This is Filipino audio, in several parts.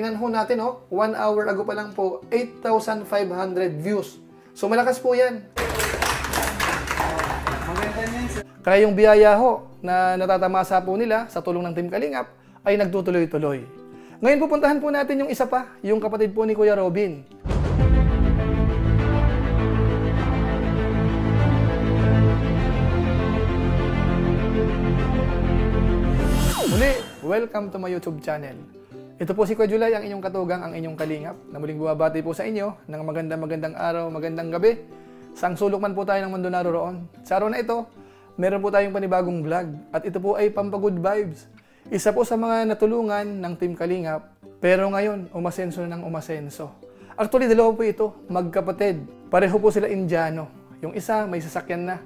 tingnan ho natin, 1 hour ago pa lang po, 8,500 views. So malakas po yan. Kaya yung biyaya ho na natatamasa po nila sa tulong ng Team Kalingap ay nagtutuloy-tuloy. Ngayon pupuntahan po natin yung isa pa, yung kapatid po ni Kuya Robin. Muli, welcome to my YouTube channel. Ito po si Kuya Julay, ang inyong katugang, ang inyong kalingap, na muling bumabati po sa inyo ng magandang araw, magandang gabi. Saang sulok man po tayo ng mundo naroroon. Sa araw na ito, meron po tayong panibagong vlog at ito po ay pampagood vibes. Isa po sa mga natulungan ng Team Kalingap, pero ngayon, umasenso na ng umasenso. Actually, dalawa po ito, magkapatid. Pareho po sila Indiano. Yung isa, may sasakyan na.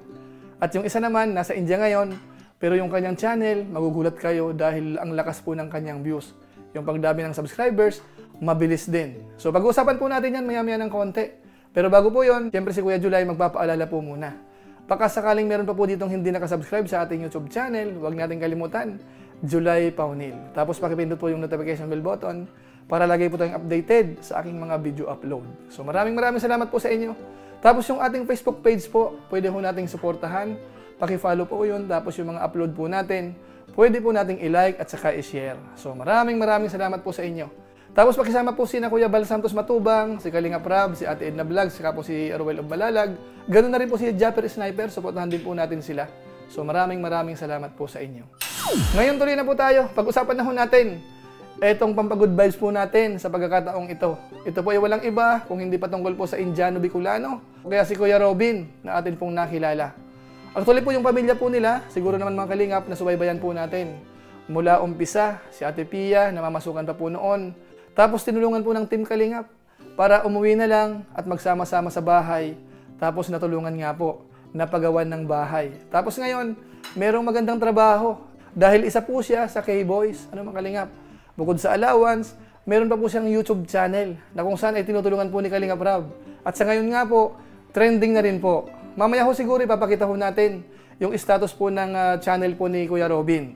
At yung isa naman, nasa India ngayon, pero yung kanyang channel, magugulat kayo dahil ang lakas po ng kanyang views. Yung pagdami ng subscribers, mabilis din. So pag-uusapan po natin yan maya-maya ng konti. Pero bago po yon, siyempre si Kuya Julay magpapaalala po muna. Baka sakaling meron pa po ditong hindi nakasubscribe sa ating YouTube channel, huwag natin kalimutan, Julay Paunil. Tapos pakipindot po yung notification bell button para lagi po tayong updated sa aking mga video upload. So maraming salamat po sa inyo. Tapos yung ating Facebook page po, pwede po nating suportahan. Paki-follow po yun. Tapos yung mga upload po natin, pwede po nating i-like at saka i-share. So maraming salamat po sa inyo. Tapos pakisama po si Kuya Bal Santos Matubang, si Kalinga Prab, si Ate Edna Vlog, saka po si Arwel of Balalag. Ganun na rin po si Japper Sniper, suportahan din po natin sila. So maraming salamat po sa inyo. Ngayon tuloy na po tayo. Pag-usapan na ho natin etong pampagood vibes po natin sa pagkakataong ito. Ito po ay walang iba kung hindi patungkol po sa Indiano Bicolano, kaya si Kuya Robin na atin pong nakilala. Actually po yung pamilya po nila, siguro naman mga kalingap na subaybayan po natin. Mula umpisa, si Ate Pia, namamasukan pa po noon. Tapos tinulungan po ng Team Kalingap para umuwi na lang at magsama-sama sa bahay. Tapos natulungan nga po, napagawan ng bahay. Tapos ngayon, merong magandang trabaho. Dahil isa po siya sa K-Boys, mga kalingap. Bukod sa allowance, meron pa po siyang YouTube channel na kung saan ay tinutulungan po ni Kalingap Rab. At sa ngayon nga po, trending na rin po. Mamaya ho siguro ipapakita ho natin yung status po ng channel po ni Kuya Robin.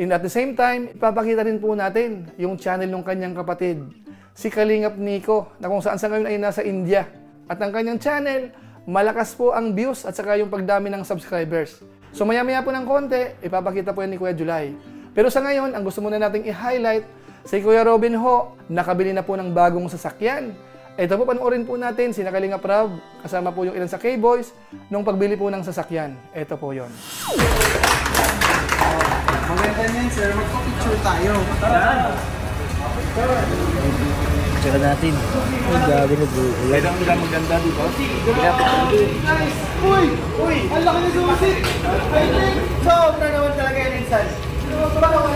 And at the same time, ipapakita rin po natin yung channel ng kanyang kapatid, si Kalingap Nico, na kung saan sa ngayon ay nasa India. At ang kanyang channel, malakas po ang views at saka yung pagdami ng subscribers. So maya-maya po ng konti, ipapakita po yan ni Kuya Julay. Pero sa ngayon, ang gusto muna nating i-highlight, si Kuya Robin ho, nakabili na po ng bagong sasakyan. Ito po, panoorin po natin si Kalingap Rab, kasama po yung ilan sa K-Boys, nung pagbili po ng sasakyan. Ito po yon. Maganda niyan, sir. Magpa-picture tayo. Tsaka natin. Ay, gabi na bro. Kaya ang maganda dito. Guys! Uy! Ang laki na sumasit! I think sobra naman talaga yung instance. Sobra laki.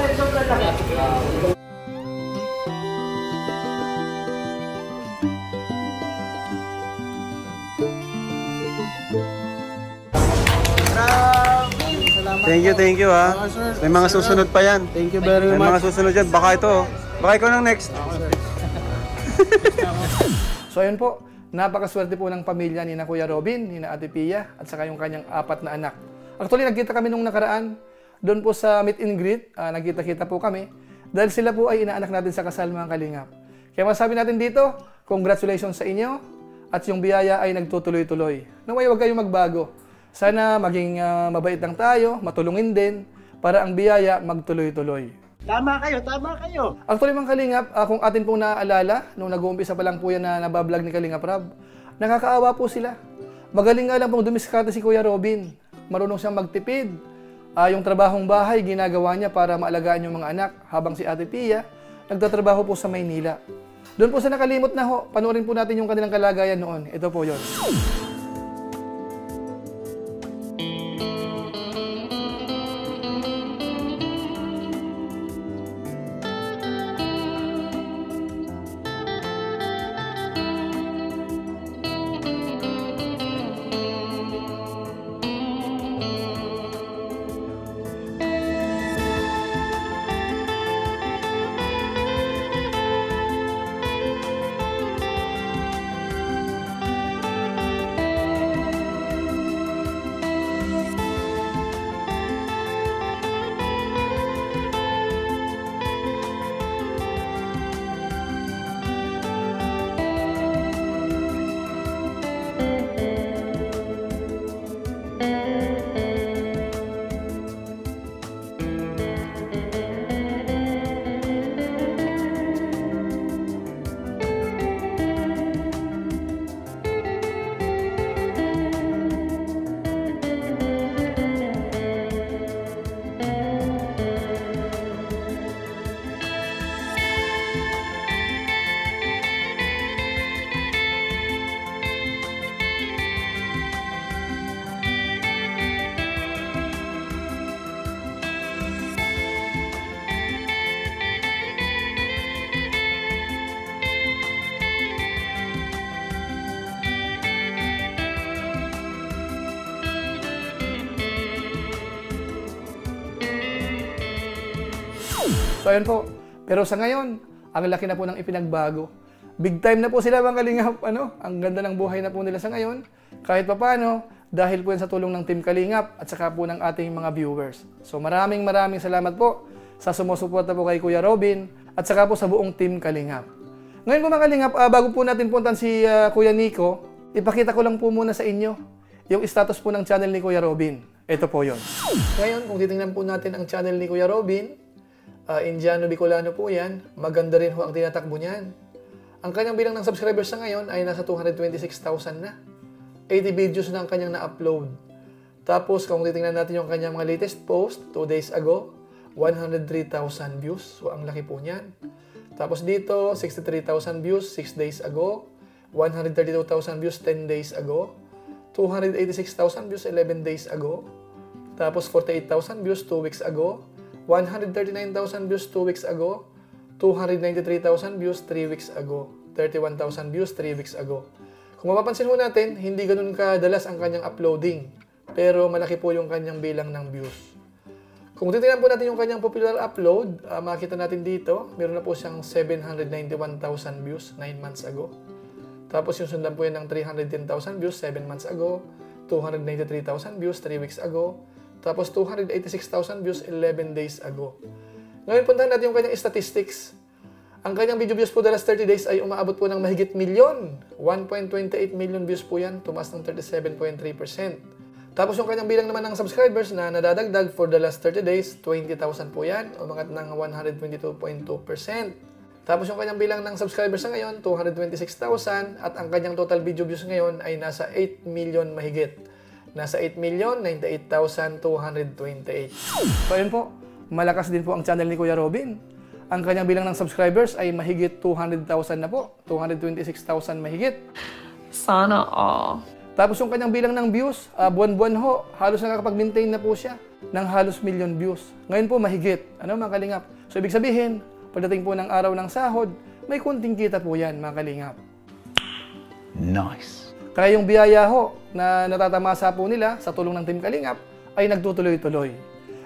Thank you ha. May mga susunod pa yan. Thank you very much. May mga susunod yan. Baka ito. Baka ikaw ng next. So ayun po, napakaswerte po ng pamilya ni Kuya Robin, ni Ate Pia, at saka yung kanyang 4 na anak. Actually, nagkita kami nung nakaraan, doon po sa meet and greet, nagkita-kita po kami, dahil sila po ay inaanak natin sa kasal mga kalingap. Kaya masabi natin dito, congratulations sa inyo, at yung biyaya ay nagtutuloy-tuloy. Naway, huwag kayong magbago. Sana maging mabait lang tayo, matulungin din, para ang biyaya magtuloy-tuloy. Tama kayo. Actually mga kalingap, kung atin pong naaalala, nung nag-uumpisa pa lang po yan na nabablog ni Kalingap Rab, nakakaawa po sila. Magaling nga lang pong dumiskarte si Kuya Robin. Marunong siyang magtipid. Yung trabahong bahay, ginagawa niya para maalagaan yung mga anak, habang si Ate Pia, nagtatrabaho po sa Maynila. Doon po sa nakalimot na ho, panoorin po natin yung kanilang kalagayan noon. Ito po yon. So ayun po. Pero sa ngayon, ang laki na po ng ipinagbago. Big time na po sila mga Kalingap. Ang ganda ng buhay na po nila sa ngayon. Kahit papaano, dahil po yan sa tulong ng Team Kalingap at saka po ng ating mga viewers. So maraming salamat po sa sumusuporta po kay Kuya Robin at saka po sa buong Team Kalingap. Ngayon po mga Kalingap, bago po natin puntan si Kuya Nico, ipakita ko lang po muna sa inyo yung status po ng channel ni Kuya Robin. Ito po yon. Ngayon, kung titingnan po natin ang channel ni Kuya Robin, Indiano Bicolano po yan, maganda rin ho ang tinatakbo niyan. Ang kanyang bilang ng subscribers sa ngayon ay nasa 226,000 na. 80 videos na ang kanyang na-upload. Tapos, kung titingnan natin yung kanyang mga latest post, 2 days ago, 103,000 views. So, ang laki po niyan. Tapos dito, 63,000 views 6 days ago, 132,000 views 10 days ago, 286,000 views 11 days ago, tapos 48,000 views 2 weeks ago, 139,000 views 2 weeks ago, 293,000 views 3 weeks ago, 31,000 views 3 weeks ago. Kung mapapansin mo natin, hindi ganun kadalas ang kanyang uploading, pero malaki po yung kanyang bilang ng views. Kung titingnan po natin yung kanyang popular upload, makita natin dito, meron na po siyang 791,000 views 9 months ago. Tapos yung sundan po yan ng 310,000 views 7 months ago, 293,000 views 3 weeks ago, tapos 286,000 views 11 days ago. Ngayon puntahan natin yung kanyang statistics. Ang kanyang video views po the last 30 days ay umaabot po ng mahigit milyon. 1.28 million views po yan, tumaas ng 37.3%. Tapos yung kanyang bilang naman ng subscribers na nadadagdag for the last 30 days, 20,000 po yan, umangat ng 122.2%. Tapos yung kanyang bilang ng subscribers sa ngayon, 226,000 at ang kanyang total video views ngayon ay nasa 8 million mahigit. Nasa 8,098,228. So ayun po, malakas din po ang channel ni Kuya Robin. Ang kanyang bilang ng subscribers ay mahigit 200,000 na po, 226,000 mahigit. Sana all. Tapos yung kanyang bilang ng views, buwan-buwan ho, halos nakakapag-maintain na po siya ng halos million views. Ngayon po mahigit, mga Kalingap. So ibig sabihin, pagdating po ng araw ng sahod, may kunting kita po yan mga Kalingap. Nice. Kaya yung biyaya ho na natatamasa po nila sa tulong ng Team Kalingap ay nagtutuloy-tuloy.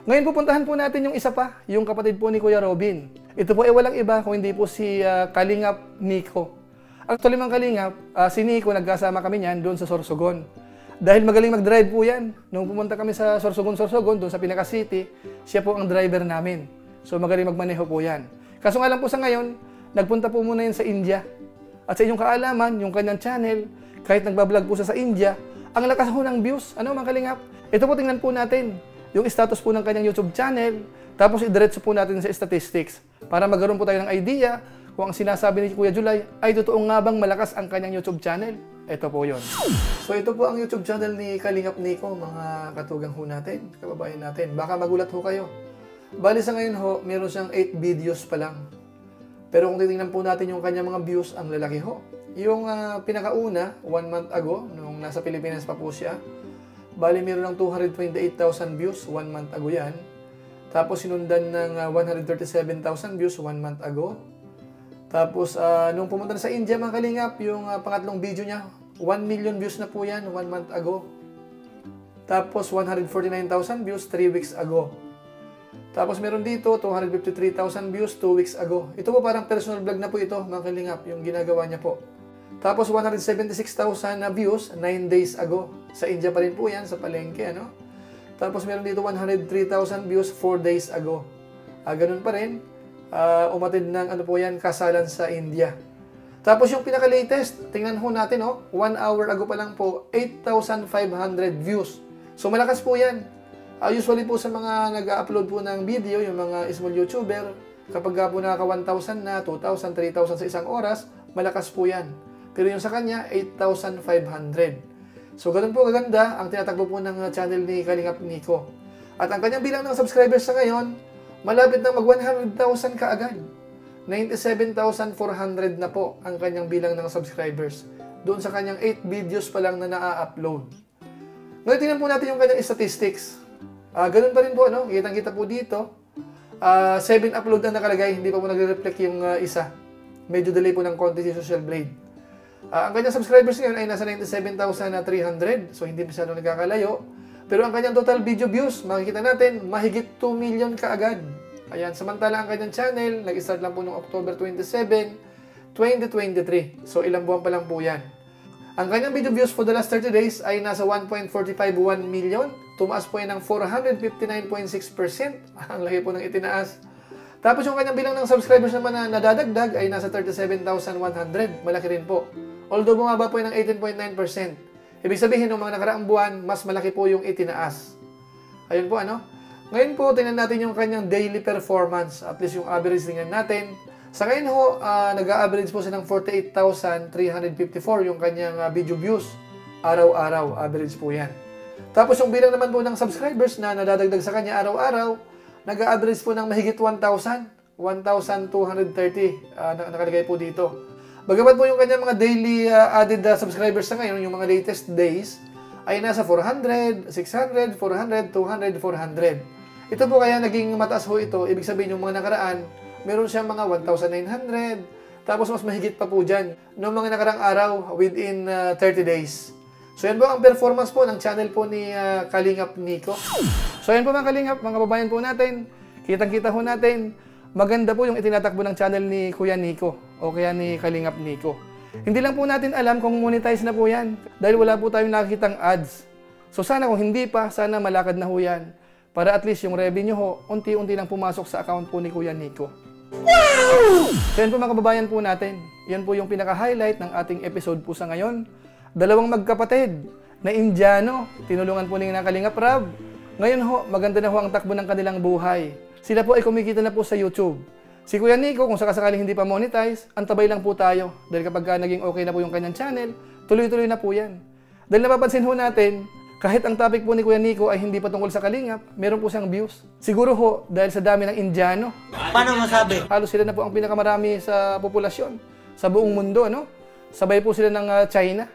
Ngayon pupuntahan po natin yung isa pa, yung kapatid po ni Kuya Robin. Ito po ay walang iba kung hindi po si Kalingap Nico. Actually mga Kalingap, si Nico nagkasama kami niyan doon sa Sorsogon. Dahil magaling mag-drive po yan. Nung pumunta kami sa Sorsogon, doon sa Pinaka City, siya po ang driver namin. So magaling magmaneho po yan. Kaso nga lang po sa ngayon, nagpunta po muna yan sa India. At sa inyong kaalaman, yung kanyang channel, kahit nagbablog po siya sa India, ang lakas po ng views. Mga Kalingap? Ito po tingnan po natin, yung status po ng kanyang YouTube channel, tapos idiretso po natin sa statistics para magkaroon po tayo ng idea kung ang sinasabi ni Kuya July ay totoo nga bang malakas ang kanyang YouTube channel. Ito po yon. So ito po ang YouTube channel ni Kalingap Nico, mga katugang ho natin, kababayan natin. Baka magulat ho kayo. Bali sa ngayon ho, meron siyang 8 videos pa lang. Pero kung titingnan po natin yung kanyang mga views, ang lalaki ho. Yung pinakauna, 1 month ago, nung nasa Pilipinas pa po siya, bali meron ng 228,000 views, 1 month ago yan. Tapos sinundan ng 137,000 views 1 month ago. Tapos nung pumunta na sa India mga Kalingap, yung pangatlong video niya, 1 million views na po yan 1 month ago. Tapos 149,000 views 3 weeks ago. Tapos meron dito 253,000 views 2 weeks ago. Ito po parang personal vlog na po ito mga Kalingap, yung ginagawa niya po. Tapos 176,000 na views 9 days ago. Sa India pa rin po yan, sa palengke. Tapos meron dito 103,000 views 4 days ago. Ganun pa rin. Umatid ng kasalan sa India. Tapos yung pinaka-latest, tingnan ho natin 1 hour ago pa lang po, 8,500 views. So malakas po yan. Usually po sa mga nag-upload po ng video, yung mga small YouTuber, kapag po nakaka 1,000 na, 2,000, 3,000 sa isang oras, malakas po yan. Pero yung sa kanya, 8,500. So ganun po kaganda ang tinatakbo po ng channel ni Kalingap Nico. At ang kanyang bilang ng subscribers sa ngayon, malapit na mag 100,000 kaagad. 97,400 na po ang kanyang bilang ng subscribers. Doon sa kanyang 8 videos pa lang na na-upload. Ngayon tingnan po natin yung kanyang statistics. Ganun pa rin po, kitang-kita po dito. 7 upload na nakalagay, hindi pa po nagre-reflect yung isa. Medyo delay po ng konti si Social Blade. Ang kanyang subscribers ngayon ay nasa 97,300. So hindi masyadong nagkakalayo. Pero ang kanyang total video views, makikita natin, mahigit 2 million kaagad. Ayan, samantala ang kanyang channel, nag-start lang po noong October 27, 2023. So, ilang buwan pa lang po yan. Ang kanyang video views for the last 30 days ay nasa 1.451 million. Tumaas po yan ng 459.6%. Ang laki po ng itinaas. Tapos yung kanyang bilang ng subscribers naman na nadadagdag ay nasa 37,100. Malaki rin po. Although bumaba po yan ng 18.9%. Ibig sabihin, ng mga nakaraang buwan, mas malaki po yung itinaas. Ayun po, ano? Ngayon po, tingnan natin yung kanyang daily performance. At least yung average tingnan natin. Sa ngayon ho, nag-a-average po siya ng 48,354 yung kanyang video views. Araw-araw, average po yan. Tapos yung bilang naman po ng subscribers na nadadagdag sa kanya araw-araw, nag-a-average po ng mahigit 1,230 nakalagay po dito. Bagamat po yung kanyang mga daily added subscribers sa ngayon, yung mga latest days, ay nasa 400, 600, 400, 200, 400. Ito po kaya naging mataas ho ito. Ibig sabihin yung mga nakaraan, meron siyang mga 1,900. Tapos mas mahigit pa po dyan noong mga nakarang araw within 30 days. So yan po ang performance po ng channel po ni Kalingap Nico. So yan po mga Kalingap, mga kababayan po natin. Kitang-kita ho natin. Maganda po yung itinatakbo ng channel ni Kuya Nico o kaya ni Kalingap Nico. Hindi lang po natin alam kung monetize na po yan dahil wala po tayong nakikitang ads. So sana kung hindi pa, sana malakad na ho yan. Para at least yung revenue ho, unti-unti lang pumasok sa account po ni Kuya Nico. Wow! So yan po mga kababayan po natin. Yan po yung pinaka-highlight ng ating episode po sa ngayon. Dalawang magkapatid na Indiano, tinulungan po ni Kalingap Rab. Ngayon ho, maganda na ho ang takbo ng kanilang buhay. Sila po ay kumikita na po sa YouTube. Si Kuya Nico, kung sakasakaling hindi pa monetize, antabay lang po tayo. Dahil kapag naging okay na po yung kanyang channel, tuloy-tuloy na po yan. Dahil napapansin ho natin, kahit ang topic po ni Kuya Nico ay hindi pa tungkol sa Kalingap, meron po siyang views. Siguro ho, dahil sa dami ng Indiano. Paano masabi? Halos sila na po ang pinakamarami sa populasyon, sa buong mundo, ano? Sabay po sila ng China.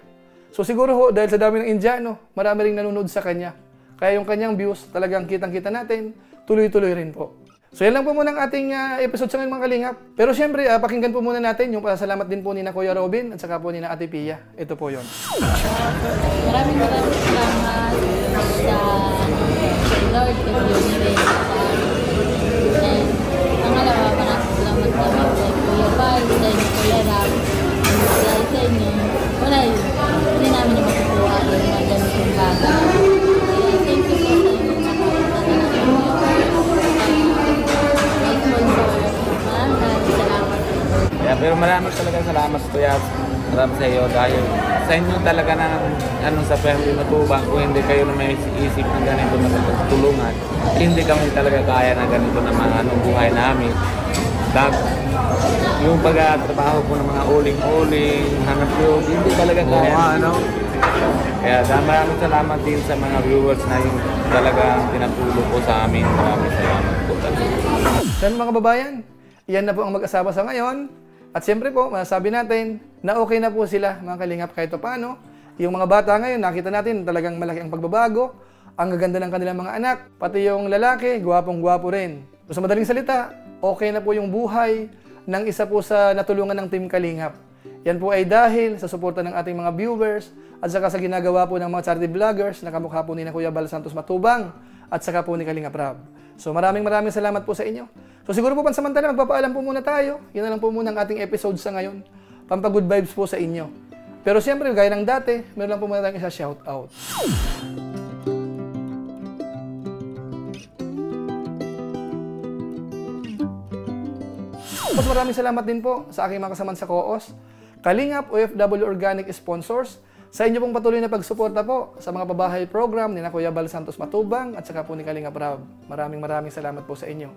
So siguro ho, dahil sa dami ng Indiano, marami ring nanonood sa kanya. Kaya yung kanyang views, talagang kitang-kita natin, tuloy-tuloy rin po. So yan lang po muna ang ating episode sa ngayon mga Kalingap. Pero syempre, pakinggan po muna natin yung pasalamat din po ni na Kuya Robin at saka po ni na Ate Pia. Ito po yon. Maraming salamat sa Lord kay Universe. And pangalawa, maraming salamat naman kay Kuya Pai, sa inyo Kuya Rab. Dahil sa inyo, wala yun. Hindi namin na makukuha yung mga ganitong bagay. Kaya thank you po sa inyo na kapunta na Pero maraming talaga salamat Kuya Rab sa iyo dahil sa inyo talaga na sa family na tubang kung hindi kayo na may isip ng ganito na tulungan, hindi kami talaga kaya na ganito na mga buhay namin. Yung pagtatrabaho po ng mga uling-uling, hanap yun, hindi talaga kaya. Kaya maraming salamat din sa mga viewers na yung talaga tinatulong po sa amin. Maraming salamat po talaga. So mga kababayan, yan na po ang mag-asawa sa ngayon. At siyempre po, masasabi natin na okay na po sila, mga Kalingap, kahit paano. Yung mga bata ngayon, nakita natin talagang malaki ang pagbabago. Ang gaganda ng kanilang mga anak. Pati yung lalaki, gwapong-gwapo rin. So, sa madaling salita, okay na po yung buhay ng isa po sa natulungan ng Team Kalingap. Yan po ay dahil sa suporta ng ating mga viewers at saka sa ginagawa po ng mga charity vloggers na kamukha po ni na Kuya Bal Santos Matubang at saka po ni Kalingap Rab. So maraming salamat po sa inyo. So siguro po pansamantala, magpapaalam po muna tayo. Yan na lang po muna ang ating episode sa ngayon. Pampa-good vibes po sa inyo. Pero siyempre, gaya ng dati, meron lang po muna tayong isa shoutout. Tapos maraming salamat din po sa aking mga kasamaan sa Koos, Kalingap OFW Organic Sponsors, sa inyo pong patuloy na pagsuporta po sa mga pabahay program ni na Kuya Bal Santos Matubang at saka po ni Kalingap Rab. Maraming salamat po sa inyo.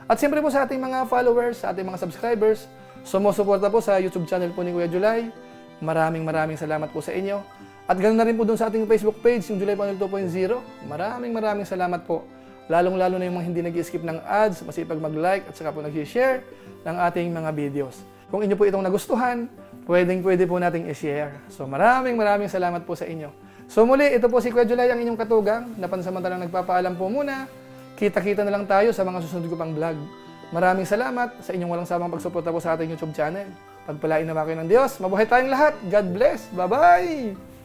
At siyempre po sa ating mga followers, sa ating mga subscribers, sumusuporta po sa YouTube channel po ni Kuya July. Maraming salamat po sa inyo. At ganoon na rin po dun sa ating Facebook page, yung July Panel 2.0. Maraming salamat po. Lalong-lalo na yung mga hindi nag-skip ng ads, masipag mag-like at saka po nag-share ng ating mga videos. Kung inyo po itong nagustuhan, pwede po nating i-share. So maraming salamat po sa inyo. So muli, ito po si Kuya July, ang inyong katugang, na pansamantalang nagpapaalam po muna. Kita-kita na lang tayo sa mga susunod ko pang vlog. Maraming salamat sa inyong walang samang pagsuporta po sa ating YouTube channel. Pagpalain naman kayo ng Diyos. Mabuhay tayong lahat. God bless. Bye-bye!